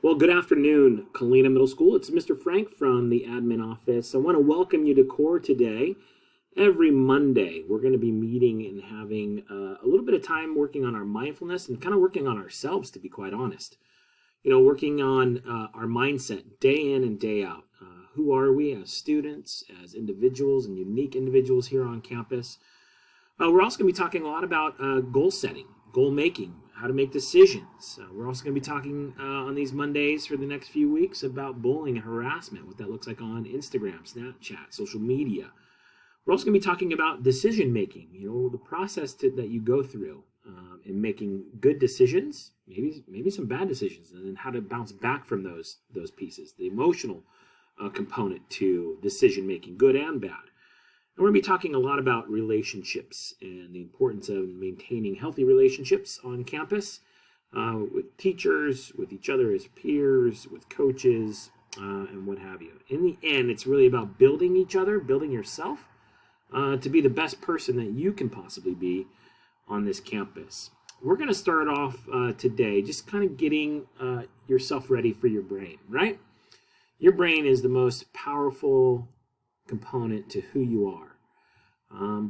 Well, good afternoon, Colina Middle School. It's Mr. Frank from the admin office. I want to welcome you to CORE today. Every Monday, we're going to be meeting and having a little bit of time working on our mindfulness and kind of working on ourselves, to be quite honest. Working on our mindset day in and day out. Who are we as students, as individuals, and unique individuals here on campus? We're also going to be talking a lot about goal setting, goal making, how to make decisions. We're also going to be talking on these Mondays for the next few weeks about bullying and harassment, what that looks like on Instagram, Snapchat, social media. We're also going to be talking about decision making, the process that you go through in making good decisions, maybe some bad decisions, and then how to bounce back from those pieces, the emotional component to decision making, good and bad. And we're going to be talking a lot about relationships and the importance of maintaining healthy relationships on campus with teachers, with each other as peers, with coaches, and what have you. In the end, it's really about building each other, building yourself to be the best person that you can possibly be on this campus. We're going to start off today just kind of getting yourself ready for your brain, right? Your brain is the most powerful component to who you are.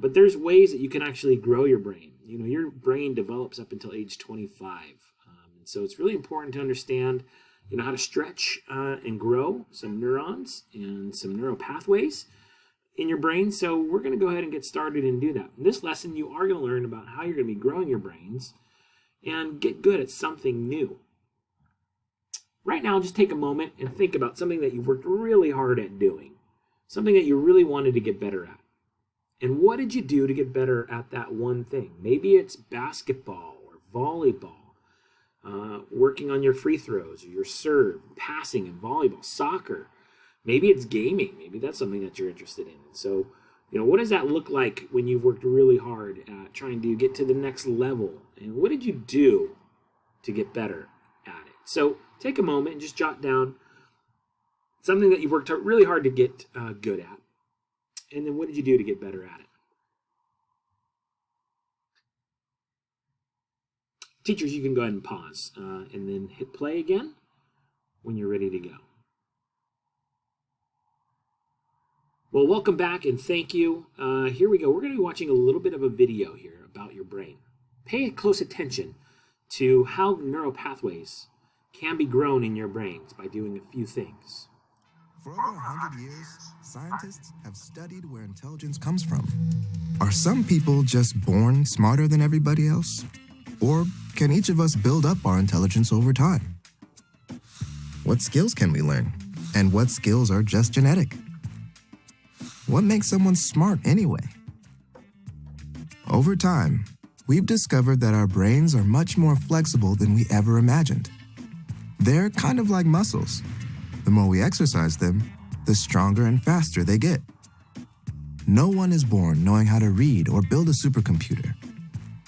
But there's ways that you can actually grow your brain. Your brain develops up until age 25. And so it's really important to understand, how to stretch and grow some neurons and some neural pathways in your brain. So we're going to go ahead and get started and do that. In this lesson, you are going to learn about how you're going to be growing your brains and get good at something new. Right now, just take a moment and think about something that you've worked really hard at doing, something that you really wanted to get better at. And what did you do to get better at that one thing? Maybe it's basketball or volleyball, working on your free throws or your serve, passing in volleyball, soccer. Maybe it's gaming. Maybe that's something that you're interested in. And so, what does that look like when you've worked really hard at trying to get to the next level? And what did you do to get better at it? So take a moment and just jot down something that you've worked really hard to get good at. And then what did you do to get better at it? Teachers, you can go ahead and pause and then hit play again when you're ready to go. Well, welcome back and thank you. Here we go. We're going to be watching a little bit of a video here about your brain. Pay close attention to how neural pathways can be grown in your brains by doing a few things. For over 100 years, scientists have studied where intelligence comes from. Are some people just born smarter than everybody else? Or can each of us build up our intelligence over time? What skills can we learn? And what skills are just genetic? What makes someone smart anyway? Over time, we've discovered that our brains are much more flexible than we ever imagined. They're kind of like muscles. The more we exercise them, the stronger and faster they get. No one is born knowing how to read or build a supercomputer.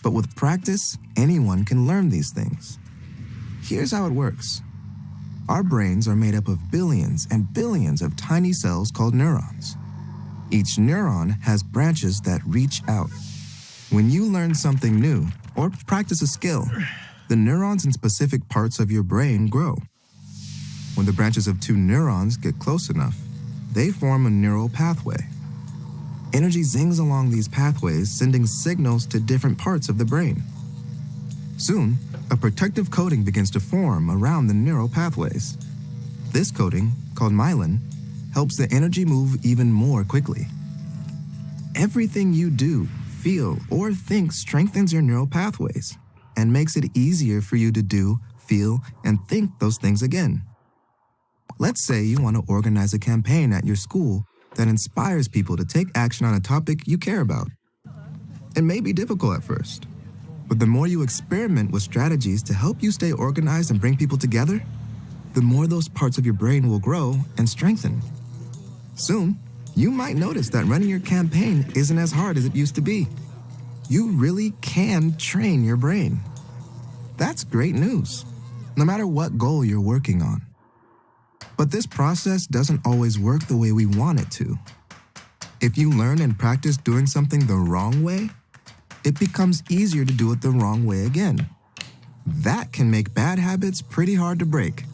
But with practice, anyone can learn these things. Here's how it works. Our brains are made up of billions and billions of tiny cells called neurons. Each neuron has branches that reach out. When you learn something new or practice a skill, the neurons in specific parts of your brain grow. When the branches of two neurons get close enough, they form a neural pathway. Energy zings along these pathways, sending signals to different parts of the brain. Soon, a protective coating begins to form around the neural pathways. This coating, called myelin, helps the energy move even more quickly. Everything you do, feel, or think strengthens your neural pathways and makes it easier for you to do, feel, and think those things again. Let's say you want to organize a campaign at your school that inspires people to take action on a topic you care about. It may be difficult at first, but the more you experiment with strategies to help you stay organized and bring people together, the more those parts of your brain will grow and strengthen. Soon, you might notice that running your campaign isn't as hard as it used to be. You really can train your brain. That's great news, no matter what goal you're working on. But this process doesn't always work the way we want it to. If you learn and practice doing something the wrong way, it becomes easier to do it the wrong way again. That can make bad habits pretty hard to break.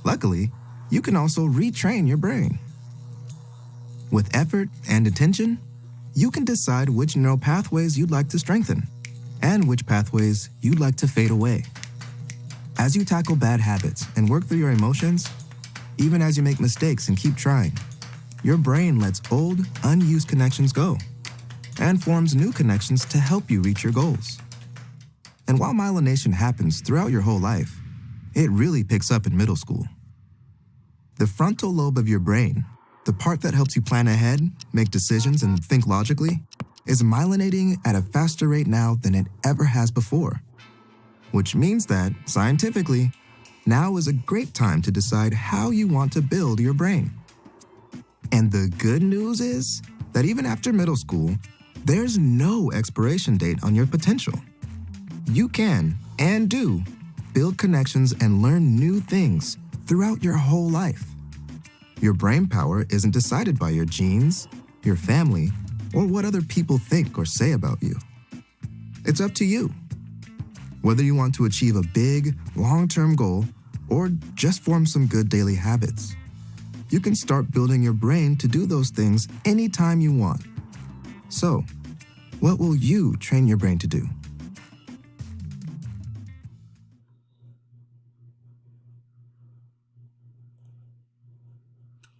Luckily, you can also retrain your brain. With effort and attention, you can decide which neural pathways you'd like to strengthen and which pathways you'd like to fade away. As you tackle bad habits and work through your emotions, even as you make mistakes and keep trying, your brain lets old, unused connections go and forms new connections to help you reach your goals. And while myelination happens throughout your whole life, it really picks up in middle school. The frontal lobe of your brain, the part that helps you plan ahead, make decisions, and think logically, is myelinating at a faster rate now than it ever has before. Which means that, scientifically, now is a great time to decide how you want to build your brain. And the good news is that even after middle school, there's no expiration date on your potential. You can, and do, build connections and learn new things throughout your whole life. Your brain power isn't decided by your genes, your family, or what other people think or say about you. It's up to you. Whether you want to achieve a big, long-term goal or just form some good daily habits, you can start building your brain to do those things anytime you want. So, what will you train your brain to do?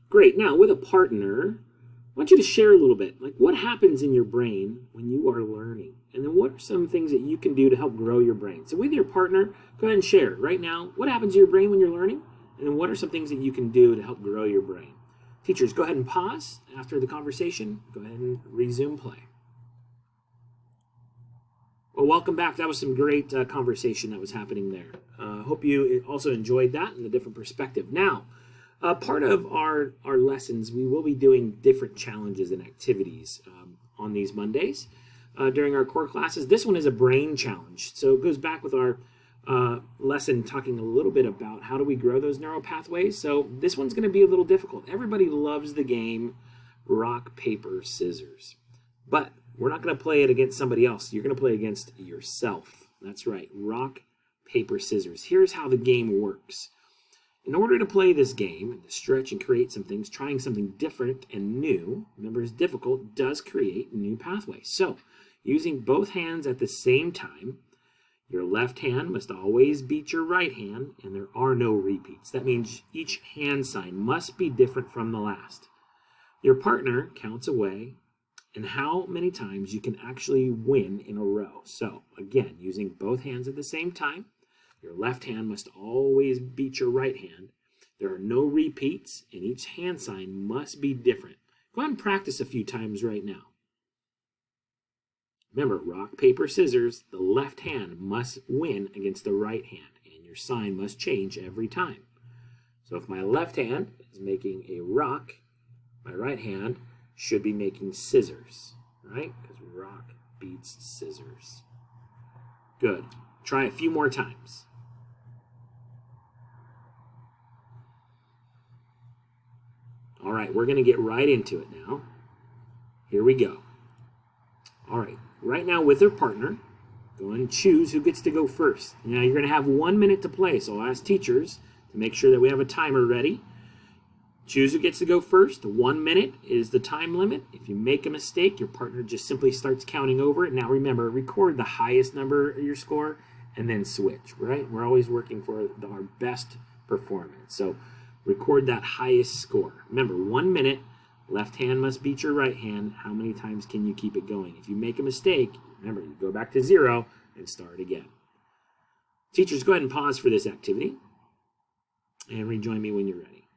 Great. Now, with a partner, I want you to share a little bit, like what happens in your brain when you are learning? And then what are some things that you can do to help grow your brain? So with your partner, go ahead and share right now, what happens in your brain when you're learning? And then what are some things that you can do to help grow your brain? Teachers, go ahead and pause after the conversation. Go ahead and resume play. Well, welcome back. That was some great conversation that was happening there. Hope you also enjoyed that and the different perspective. Now, part of our lessons, we will be doing different challenges and activities on these Mondays during our core classes. This one is a brain challenge. So it goes back with our lesson talking a little bit about how do we grow those neural pathways. So this one's going to be a little difficult. Everybody loves the game rock, paper, scissors. But we're not going to play it against somebody else. You're going to play against yourself. That's right. Rock, paper, scissors. Here's how the game works. In order to play this game, and to stretch and create some things, trying something different and new, remember it's difficult, does create new pathways. So, using both hands at the same time, your left hand must always beat your right hand, and there are no repeats. That means each hand sign must be different from the last. Your partner counts away, and how many times you can actually win in a row. So, again, using both hands at the same time, your left hand must always beat your right hand. There are no repeats, and each hand sign must be different. Go ahead and practice a few times right now. Remember, rock, paper, scissors, the left hand must win against the right hand, and your sign must change every time. So if my left hand is making a rock, my right hand should be making scissors, right? Because rock beats scissors. Good. Try a few more times. All right, we're going to get right into it now. Here we go. All right, right now with their partner, go and choose who gets to go first. Now you're going to have 1 minute to play, so I'll ask teachers to make sure that we have a timer ready. Choose who gets to go first. 1 minute is the time limit. If you make a mistake, your partner just simply starts counting over it. Now remember, record the highest number of your score and then switch, right? We're always working for our best performance. So record that highest score. Remember, 1 minute, left hand must beat your right hand. How many times can you keep it going? If you make a mistake, remember, you go back to 0 and start again. Teachers, go ahead and pause for this activity and rejoin me when you're ready.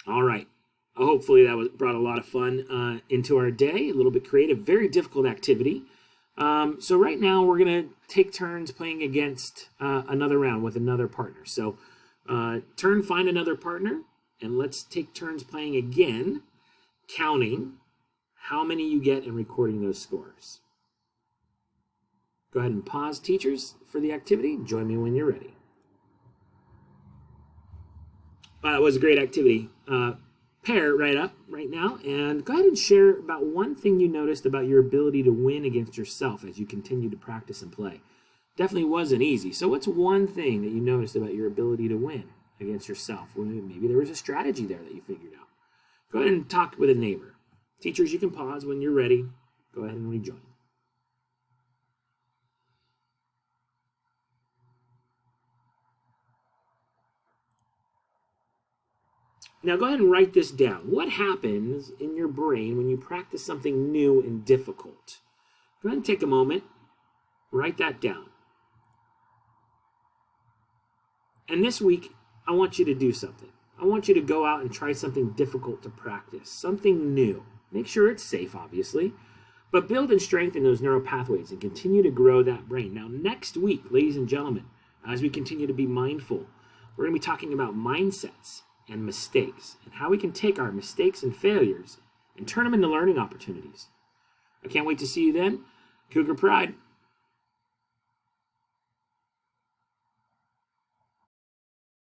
All right. Hopefully that brought a lot of fun into our day. A little bit creative, very difficult activity. So right now we're going to take turns playing against another round with another partner. So find another partner, and let's take turns playing again, counting how many you get and recording those scores. Go ahead and pause, teachers, for the activity. Join me when you're ready. That was a great activity. Pair right up right now, and go ahead and share about one thing you noticed about your ability to win against yourself as you continue to practice and play. definitely wasn't easy. So what's one thing that you noticed about your ability to win against yourself? Well, maybe there was a strategy there that you figured out. Go ahead and talk with a neighbor. Teachers, you can pause when you're ready. Go ahead and rejoin. Now go ahead and write this down. What happens in your brain when you practice something new and difficult? Go ahead and take a moment. Write that down. And this week, I want you to do something. I want you to go out and try something difficult to practice, something new. Make sure it's safe, obviously, but build and strengthen those neural pathways and continue to grow that brain. Now, next week, ladies and gentlemen, as we continue to be mindful, we're going to be talking about mindsets and mistakes and how we can take our mistakes and failures and turn them into learning opportunities. I can't wait to see you then. Cougar Pride.